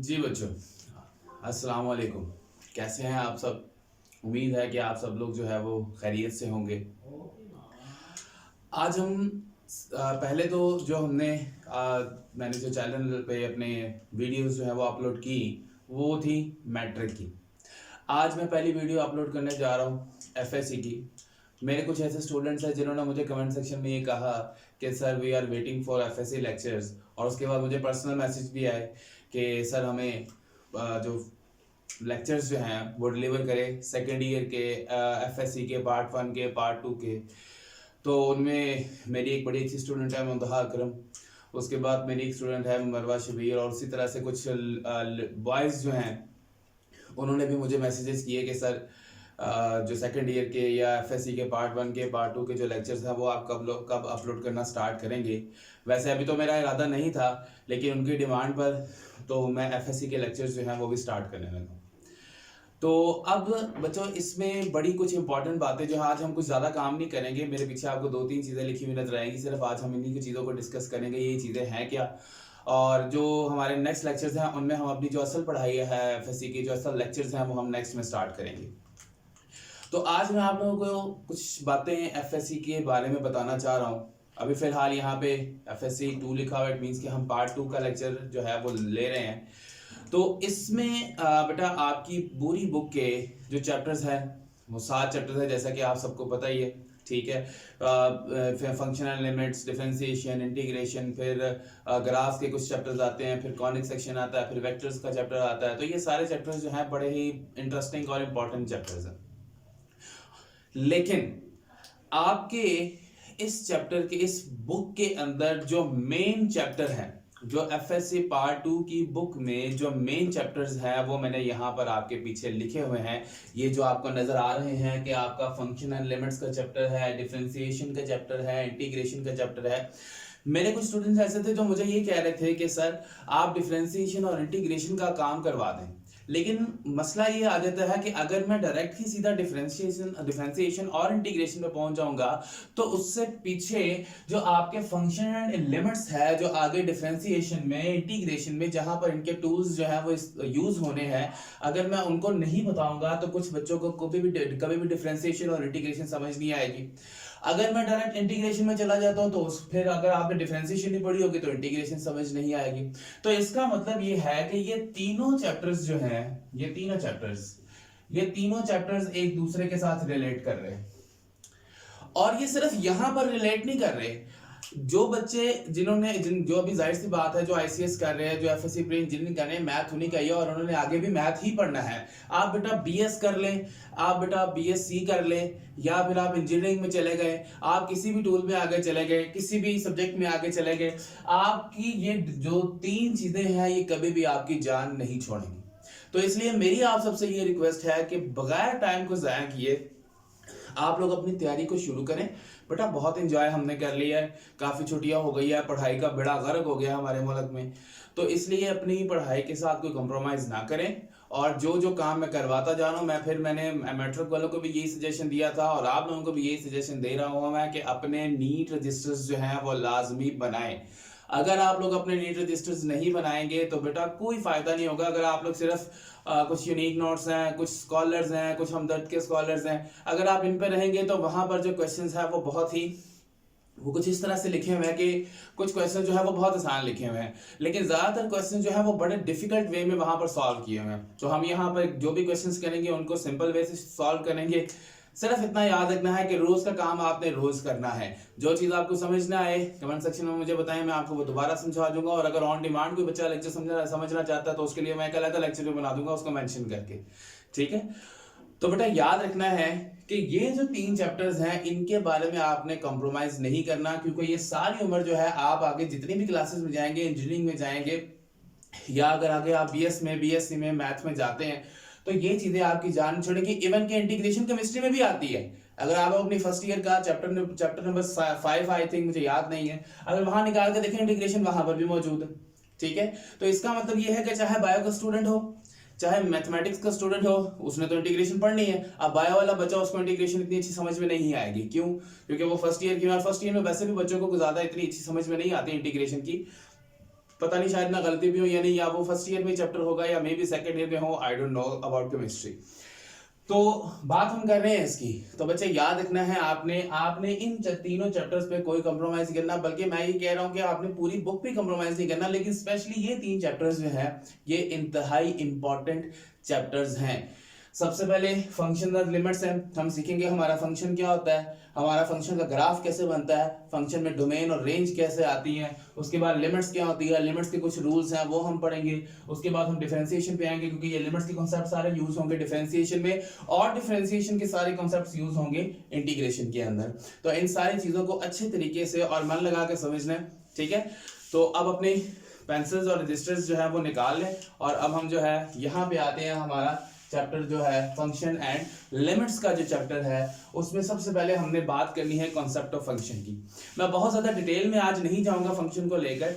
जी बच्चों, अस्सलाम वालेकुम। कैसे हैं आप सब? उम्मीद है कि आप सब लोग जो है वो खैरियत से होंगे। आज हम पहले तो जो मैंने जो चैनल पे अपने वीडियोस जो है वो अपलोड की, वो थी मैट्रिक की। आज मैं पहली वीडियो अपलोड करने जा रहा हूँ एफएससी की। मेरे कुछ ऐसे स्टूडेंट्स हैं जिन्होंने मुझे कमेंट सेक्शन में ये कहा कि sir we are waiting for FSC lectures, और उसके बाद मुझे पर्सनल मैसेज भी आए कि सर हमें जो लेक्चर्स जो हैं वो डिलीवर करें सेकेंड ईयर के, एफएससी के पार्ट 1 के, पार्ट 2 के। तो उनमें मेरी एक बड़ी अच्छी स्टूडेंट है मुंतहा अकरम, उसके बाद मेरी एक स्टूडेंट है मरवा शबीर, और उसी तरह से कुछ बॉयज़ जो हैं उन्होंने भी मुझे मैसेजेस किए कि सर जो सेकंड ईयर के या एफएससी के पार्ट 1 के, पार्ट 2 के जो लेक्चर्स हैं वो आप कब अपलोड करना स्टार्ट करेंगे। वैसे अभी तो मेरा इरादा नहीं था, लेकिन उनकी डिमांड पर तो मैं एफएससी के लेक्चर्स जो हैं वो भी स्टार्ट करने लगा। तो अब बच्चों, इसमें बड़ी कुछ इंपॉर्टेंट बातें जो है, आज हम कुछ ज़्यादा काम नहीं करेंगे। मेरे पीछे आपको 2-3 चीज़ें लिखी हुई नजर आएंगी, सिर्फ आज हम इन्हीं की चीज़ों को डिस्कस करेंगे, ये चीज़ें हैं क्या। और जो हमारे नेक्स्ट लेक्चर्स हैं उनमें हम अपनी जो असल पढ़ाई है एफएससी की, जो असल लेक्चर्स हैं वो हम नेक्स्ट में स्टार्ट करेंगे। तो आज मैं आप लोगों को कुछ बातें एफएससी के बारे में बताना चाह रहा हूँ। अभी फिलहाल यहाँ पे एफएससी 2 लिखा हुआ है, इट मीन्स कि हम पार्ट 2 का लेक्चर जो है वो ले रहे हैं। तो इसमें बेटा आपकी पूरी बुक के जो चैप्टर्स हैं वो 7 चैप्टर्स है, जैसा कि आप सबको पता ही है। ठीक है, फंक्शनल लिमिट्स, डिफरेंशिएशन, इंटीग्रेशन, फिर ग्राफ्स के कुछ चैप्टर्स आते हैं, फिर कॉनिक सेक्शन आता है, फिर वेक्टर्स का चैप्टर आता है। तो ये सारे चैप्टर्स जो हैं बड़े ही इंटरेस्टिंग और इम्पोर्टेंट चैप्टर्स हैं। लेकिन आपके इस चैप्टर के, इस बुक के अंदर जो मेन चैप्टर है, जो एफएससी पार्ट 2 की बुक में जो मेन चैप्टर्स हैं वो मैंने यहाँ पर आपके पीछे लिखे हुए हैं। ये जो आपको नजर आ रहे हैं कि आपका फंक्शन एंड लिमिट्स का चैप्टर है, डिफरेंशिएशन का चैप्टर है, इंटीग्रेशन का चैप्टर है। मेरे कुछ स्टूडेंट्स ऐसे थे जो मुझे ये कह रहे थे कि सर आप डिफरेंशिएशन और इंटीग्रेशन का काम करवा दें, लेकिन मसला ये आ जाता है कि अगर मैं डायरेक्ट ही सीधा डिफरेंशिएशन और इंटीग्रेशन पे पहुंच जाऊंगा तो उससे पीछे जो आपके फंक्शन एंड लिमिट्स है, जो आगे डिफरेंशिएशन में, इंटीग्रेशन में जहां पर इनके टूल्स जो है वो यूज होने हैं, अगर मैं उनको नहीं बताऊंगा तो कुछ बच्चों को कभी भी डिफरेंशिएशन और इंटीग्रेशन समझ नहीं आएगी। अगर मैं डायरेक्ट इंटीग्रेशन में चला जाता हूं तो फिर अगर आपने डिफरेंशिएशन नहीं पढ़ी होगी तो इंटीग्रेशन समझ नहीं आएगी। तो इसका मतलब ये है कि ये तीनों चैप्टर्स जो हैं, ये तीनों चैप्टर्स एक दूसरे के साथ रिलेट कर रहे हैं। और ये सिर्फ यहां पर रिलेट नहीं कर रहे, जो बच्चे जो अभी जाहिर सी बात है, जो आईसीएस कर रहे हैं, जो एफएससी प्री इंजीनियरिंग कर रहे हैं, मैथ उन्हीं का ही है और उन्होंने आगे भी मैथ ही पढ़ना है। आप बेटा बीएस कर लें, आप बेटा बीएससी कर लें, या फिर आप इंजीनियरिंग में चले गए, आप किसी भी टूल में आगे चले गए, किसी भी सब्जेक्ट में आगे चले गए, आपकी ये जो 3 चीजें हैं ये कभी भी आपकी जान नहीं छोड़ेंगी। तो इसलिए मेरी आप सबसे ये रिक्वेस्ट है कि बगैर टाइम को जाया किए आप लोग अपनी तैयारी को शुरू करें। बेटा बहुत एंजॉय हमने कर लिया है, काफ़ी छुट्टियां हो गई है, पढ़ाई का बेड़ा गर्क हो गया हमारे मुल्क में। तो इसलिए अपनी पढ़ाई के साथ कोई कॉम्प्रोमाइज़ ना करें, और जो जो काम मैं करवाता जा रहा हूँ, मैंने मैट्रिक वालों को भी यही सजेशन दिया था और आप लोगों को भी यही सजेशन दे रहा हूँ मैं कि अपने नीट रजिस्टर्स जो हैं वो लाजमी बनाएं। अगर आप लोग अपने नीट रजिस्टर्स नहीं बनाएंगे तो बेटा कोई फायदा नहीं होगा। अगर आप लोग सिर्फ कुछ यूनिक नोट्स हैं, कुछ स्कॉलर्स हैं, कुछ हमदर्द के स्कॉलर्स हैं, अगर आप इन पर रहेंगे तो वहां पर जो क्वेश्चंस हैं वो कुछ इस तरह से लिखे हुए हैं कि कुछ क्वेश्चन जो है वो बहुत आसान लिखे हुए हैं, लेकिन ज्यादातर क्वेश्चन जो है वो बड़े डिफिकल्ट वे में वहां पर सॉल्व किए हुए हैं। तो हम यहाँ पर जो भी क्वेश्चंस करेंगे उनको सिंपल वे से सॉल्व करेंगे। सिर्फ इतना याद रखना है कि रोज का काम आपने रोज करना है। जो चीज आपको समझ ना आए कमेंट सेक्शन में मुझे बताएं, मैं आपको वो दोबारा समझा दूंगा। और अगर ऑन डिमांड कोई बच्चा लेक्चर समझना चाहता है तो उसके लिए मैं एक अलग लेक्चर भी बना दूंगा उसको मेंशन करके। ठीक है, तो बेटा याद रखना है कि ये जो 3 चैप्टर्स हैं इनके बारे में आपने कॉम्प्रोमाइज नहीं करना, क्योंकि ये सारी उम्र जो है आप आगे जितनी भी क्लासेस में जाएंगे, इंजीनियरिंग में जाएंगे, या अगर आगे आप बीएससी में मैथ में जाते हैं तो ये चीजें आपकी जान छोड़ेगी। इवन के इंटीग्रेशन केमिस्ट्री में भी आती है। अगर आप अपनी फर्स्ट ईयर का चैप्टर नंबर 5 आई थिंक, मुझे याद नहीं है, अगर वहां निकाल के देखें इंटीग्रेशन वहां पर भी मौजूद है। ठीक है, तो इसका मतलब ये है कि चाहे बायो का स्टूडेंट हो, चाहे मैथमेटिक्स का स्टूडेंट हो, उसने तो इंटीग्रेशन पढ़नी है। अब बायो वाला बच्चा, उसको इंटीग्रेशन इतनी अच्छी समझ में नहीं आएगी। क्यों? क्योंकि वो फर्स्ट ईयर की, और फर्स्ट ईयर में वैसे भी बच्चों को ज्यादा इतनी अच्छी समझ में नहीं आती इंटीग्रेशन की। पता नहीं शायद ना गलती भी हो या नहीं, या वो फर्स्ट ईयर में चैप्टर होगा या मे बी सेकंड ईयर में हो, I don't know about chemistry. तो बात हम कर रहे हैं इसकी, तो बच्चे याद रखना है आपने इन तीनों चैप्टर्स पे कोई कंप्रोमाइज नहीं करना, बल्कि मैं ये कह रहा हूं कि आपने पूरी बुक पे कंप्रोमाइज नहीं करना, लेकिन स्पेशली ये 3 चैप्टर्स जो है ये इंतहाई इंपॉर्टेंट चैप्टर्स हैं। सबसे पहले फंक्शन और लिमिट्स हैं, हम सीखेंगे हमारा फंक्शन क्या होता है, हमारा फंक्शन का ग्राफ कैसे बनता है, फंक्शन में डोमेन और रेंज कैसे आती हैं, उसके बाद लिमिट्स क्या होती है, लिमिट्स के कुछ रूल्स हैं वो हम पढ़ेंगे, उसके बाद हम डिफरेंशिएशन पे आएंगे क्योंकि ये लिमिट्स के कॉन्सेप्ट सारे यूज होंगे डिफरेंशिएशन में, और डिफरेंशिएशन के सारे कॉन्सेप्ट्स यूज होंगे इंटीग्रेशन के अंदर। तो इन सारी चीजों को अच्छे तरीके से और मन लगा के समझना है, ठीक है। तो अब अपने पेंसिल्स और रजिस्टर्स जो है वो निकाल लें, और अब हम जो है यहाँ पे आते हैं, हमारा चैप्टर जो है फंक्शन एंड लिमिट्स का जो चैप्टर है उसमें सबसे पहले हमने बात करनी है कॉन्सेप्ट ऑफ फंक्शन की। मैं बहुत ज्यादा डिटेल में आज नहीं जाऊंगा फंक्शन को लेकर,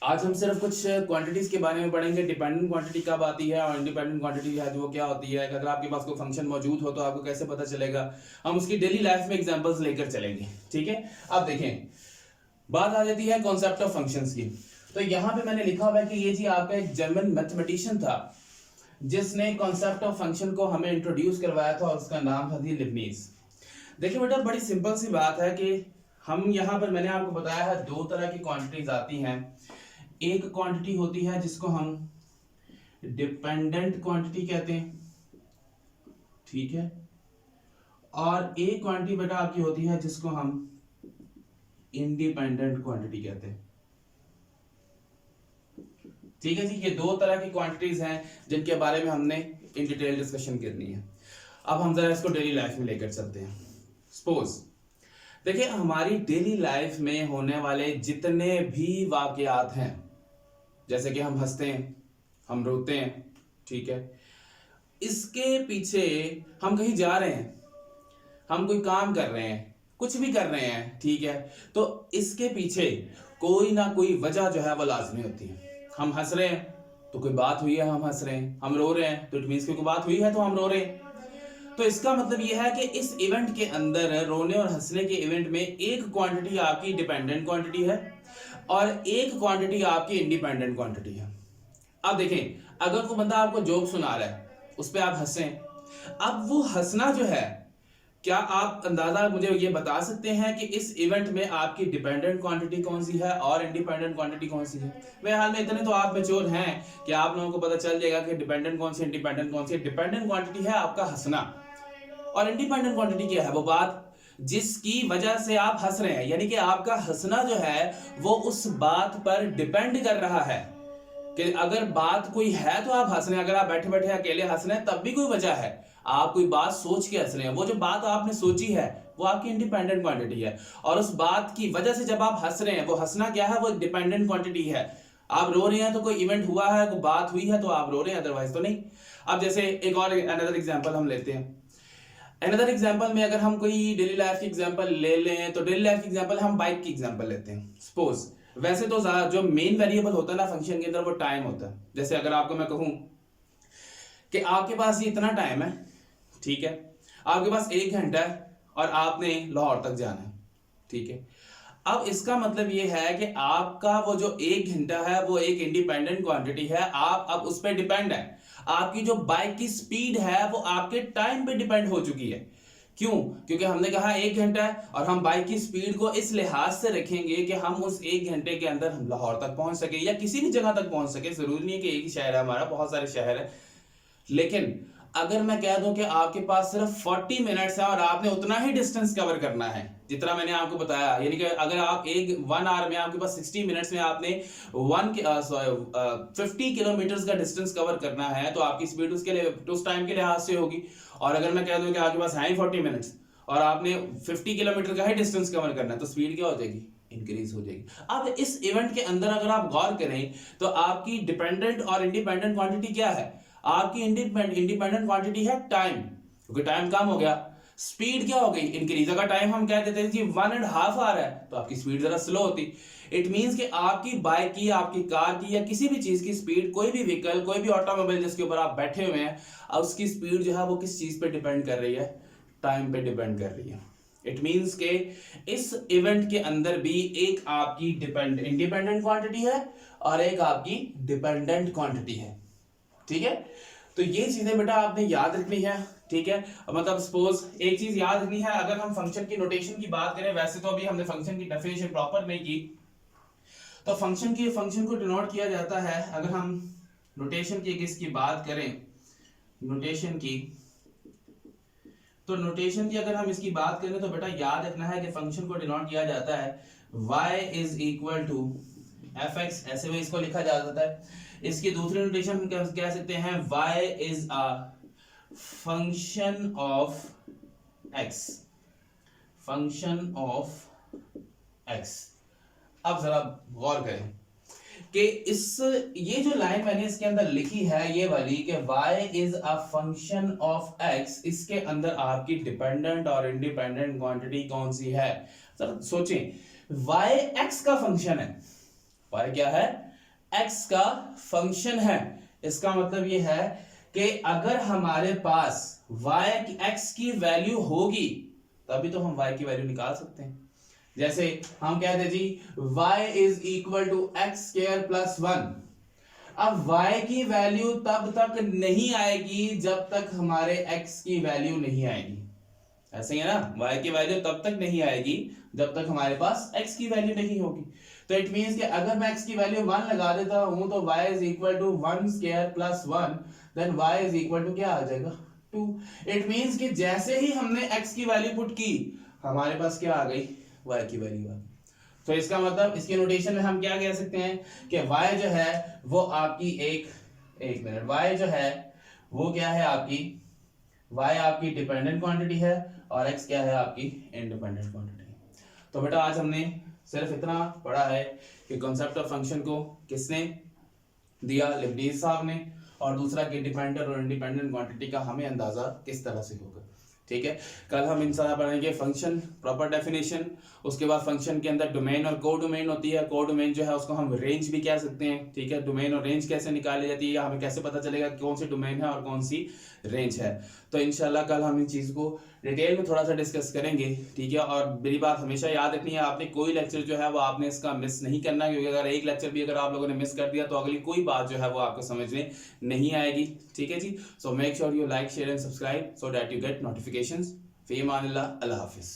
आज हम सिर्फ कुछ क्वांटिटीज के बारे में पढ़ेंगे, डिपेंडेंट क्वांटिटी कब आती है और इंडिपेंडेंट क्वांटिटी है जो वो क्या होती है, अगर आपके पास कोई फंक्शन मौजूद हो तो आपको कैसे पता चलेगा, हम उसकी डेली लाइफ में एग्जांपल्स लेकर चलेंगे, ठीक है। अब देखें, बात आ जाती है कॉन्सेप्ट ऑफ फंक्शंस की। तो यहाँ पे मैंने लिखा हुआ है कि ये जी आपका एक जर्मन मैथमेटिशियन था जिसने कॉन्सेप्ट ऑफ फंक्शन को हमें इंट्रोड्यूस करवाया था, और उसका नाम था लिबनीज। देखिए बेटा, बड़ी सिंपल सी बात है कि हम यहाँ पर, मैंने आपको बताया है 2 तरह की क्वांटिटीज आती हैं। एक क्वांटिटी होती है जिसको हम डिपेंडेंट क्वांटिटी कहते हैं, ठीक है, और एक क्वांटिटी बेटा आपकी होती है जिसको हम इंडिपेंडेंट क्वांटिटी कहते हैं, ठीक है जी। ये 2 तरह की क्वांटिटीज हैं जिनके बारे में हमने इन डिटेल डिस्कशन करनी है। अब हम जरा इसको डेली लाइफ में लेकर चलते हैं। सपोज देखिए, हमारी डेली लाइफ में होने वाले जितने भी वाकयात हैं, जैसे कि हम हंसते हैं, हम रोते हैं, ठीक है, इसके पीछे हम कहीं जा रहे हैं, हम कोई काम कर रहे हैं, कुछ भी कर रहे हैं, ठीक है, तो इसके पीछे कोई ना कोई वजह जो है वो लाजमी होती है। हम हंस रहे हैं तो कोई बात हुई है, हम हंस रहे हैं, हम रो रहे हैं तो इट मींस कोई बात हुई है तो हम रो रहे हैं। तो इसका मतलब यह है कि इस इवेंट के अंदर, रोने और हंसने के इवेंट में, एक क्वांटिटी आपकी डिपेंडेंट क्वांटिटी है और एक क्वांटिटी आपकी इंडिपेंडेंट क्वांटिटी है। अब देखें, अगर कोई बंदा आपको जोक सुना रहा है, उस पर आप हंसें, अब वो हंसना जो है, क्या आप अंदाजा मुझे ये बता सकते हैं कि इस इवेंट में आपकी डिपेंडेंट क्वांटिटी कौन सी है और इंडिपेंडेंट क्वांटिटी कौन सी है? मेरे हाल में इतने तो आप मैच्योर हैं कि आप लोगों को पता चल जाएगा कि डिपेंडेंट कौन सी, इंडिपेंडेंट कौन सी। डिपेंडेंट क्वांटिटी है आपका हंसना, और इंडिपेंडेंट क्वांटिटी क्या है? वो बात जिसकी वजह से आप हंस रहे हैं, यानी कि आपका हंसना जो है वो उस बात पर डिपेंड कर रहा है कि अगर बात कोई है तो आप हंस रहे हैं, अगर आप बैठे बैठे अकेले हंस रहे हैं तब भी कोई वजह है, आप कोई बात सोच के हंस रहे हैं, वो जो बात आपने सोची है वो आपकी इंडिपेंडेंट क्वांटिटी है, और उस बात की वजह से जब आप हंस रहे हैं, वो हंसना क्या है? वो डिपेंडेंट क्वांटिटी है। आप रो रहे हैं तो कोई इवेंट हुआ है, कोई बात हुई है तो आप रो रहे हैं, अदरवाइज तो नहीं। अब जैसे एक और अनदर एग्जांपल हम लेते हैं। अनदर एग्जांपल में अगर हम कोई डेली लाइफ की एग्जांपल ले लें, तो डेली लाइफ की एग्जांपल हम बाइक की एग्जांपल लेते हैं। सपोज, वैसे तो जो मेन वेरिएबल होता है ना फंक्शन के अंदर, वो टाइम होता है। जैसे अगर आपको मैं कहूं कि आपके पास ये इतना टाइम है, ठीक है, आपके पास 1 घंटा है और आपने लाहौर तक जाना है, ठीक है। अब इसका मतलब ये है कि आपका वो जो 1 घंटा है वो एक इंडिपेंडेंट क्वांटिटी है, आप अब उस पर डिपेंड है। आपकी जो बाइक की स्पीड है वो आपके टाइम पे डिपेंड हो चुकी है। क्यों? क्योंकि हमने कहा 1 घंटा है, और हम बाइक की स्पीड को इस लिहाज से रखेंगे कि हम उस 1 घंटे के अंदर हम लाहौर तक पहुंच सके या किसी भी जगह तक पहुंच सके। जरूरी नहीं है कि एक ही शहर है हमारा, बहुत सारे शहर है। लेकिन अगर मैं कह दूं कि आपके पास सिर्फ 40 मिनट्स है और आपने उतना ही डिस्टेंस कवर करना है जितना मैंने आपको बताया, यानी कि अगर आप 1 आवर में आपके पास 60 मिनट्स में आपने 50 किलोमीटर का डिस्टेंस कवर करना है, तो आपकी स्पीड उसके लिए उस टाइम के लिहाज से होगी। और अगर मैं कह दूं कि आपके पास है 40 मिनट्स और आपने 50 किलोमीटर का ही डिस्टेंस कवर करना है, तो स्पीड क्या हो जाएगी? इंक्रीज हो जाएगी। अब इस इवेंट के अंदर अगर आप गौर करें तो आपकी डिपेंडेंट और इंडिपेंडेंट क्वांटिटी क्या है? आपकी इंडिपेंडेंट क्वांटिटी है टाइम, क्योंकि टाइम कम हो गया। स्पीड क्या हो गई? इंक्रीज। अगर टाइम हम कह देते हैं 1.5 आवर है तो आपकी स्पीड जरा स्लो होती। इट मींस कि आपकी बाइक की, आपकी कार की या किसी भी चीज की स्पीड, कोई भी व्हीकल, कोई भी ऑटोमोबाइल जिसके ऊपर आप बैठे हुए हैं, उसकी स्पीड जो है वो किस चीज पे डिपेंड कर रही है? टाइम पे डिपेंड कर रही है। इट मींस के इस इवेंट के अंदर भी एक आपकी इंडिपेंडेंट क्वांटिटी है और एक आपकी डिपेंडेंट क्वांटिटी है। ठीक है, तो ये चीजें बेटा आपने याद रखनी है। ठीक है, मतलब सपोज एक चीज याद रखनी है, अगर हम फंक्शन की नोटेशन की बात करें, वैसे तो अभी हमने फंक्शन की डेफिनेशन प्रॉपर नहीं की, तो फंक्शन को डिनोट किया जाता है, अगर हम नोटेशन की इसकी बात करें, नोटेशन की, तो नोटेशन की अगर हम इसकी बात करें तो बेटा याद रखना है कि फंक्शन को डिनोट किया जाता है y is equal to F X, ऐसे में इसको लिखा जा सकता है। इसकी दूसरी नोटेशन हम कह सकते हैं y is a function of x, function of x। अब जरा गौर करें कि ये जो लाइन मैंने इसके अंदर लिखी है, ये वाली कि y is a function of x, इसके अंदर आपकी डिपेंडेंट और इंडिपेंडेंट क्वांटिटी कौन सी है? सर सोचें, y x का फंक्शन है, y क्या है? x का फंक्शन है। इसका मतलब ये है कि अगर हमारे पास y x की वैल्यू होगी तभी तो हम y की वैल्यू निकाल सकते हैं। जैसे हम कहते हैं जी y is equal to X square plus 1। अब y की वैल्यू तब तक नहीं आएगी जब तक हमारे x की वैल्यू नहीं आएगी, ऐसे ही है ना, y की वैल्यू तब तक नहीं आएगी जब तक हमारे पास x की वैल्यू नहीं होगी। तो इट मींस कि अगर मैं x की वैल्यू 1 लगा देता हूं तो y is equal to 1 square plus 1, then y is equal to क्या आ जाएगा? 2। इट मींस कि जैसे ही हमने x की वैल्यू पुट की, हमारे पास क्या आ गई? y की वैल्यू आ गई। तो इसका मतलब इसके नोटेशन में हम क्या कह सकते हैं कि y जो है वो आपकी एक मिनट, y जो है वो क्या है आपकी? y आपकी डिपेंडेंट क्वांटिटी है और x क्या है? आपकी इंडिपेंडेंट क्वांटिटी। तो बेटा आज हमने सिर्फ इतना पढ़ा है कि कॉन्सेप्ट ऑफ फंक्शन को किसने दिया? लिबनीज साहब ने, और दूसरा कि डिपेंडेंट और इंडिपेंडेंट क्वांटिटी का हमें अंदाजा किस तरह से होगा। ठीक है, कल हम इंशाल्लाह पढ़ेंगे फंक्शन प्रॉपर डेफिनेशन, उसके बाद फंक्शन के अंदर डोमेन और को डोमेन होती है। को डोमेन जो है उसको हम रेंज भी कह सकते हैं। ठीक है, डोमेन और रेंज कैसे निकाली जाती है, या हमें कैसे पता चलेगा कौन सी डोमेन है और कौन सी रेंज है। तो इंशाल्लाह कल हम इन चीज़ को डिटेल में थोड़ा सा डिस्कस करेंगे। ठीक है, और मेरी बात हमेशा याद रखनी है, आपने कोई लेक्चर जो है वो आपने इसका मिस नहीं करना, क्योंकि अगर एक लेक्चर भी अगर आप लोगों ने मिस कर दिया तो अगली कोई बात जो है वो आपको समझ में नहीं आएगी। ठीक है जी, so make sure you like, share and subscribe so that you get notifications. फी अमान अल्लाह, अल्लाह हाफिज।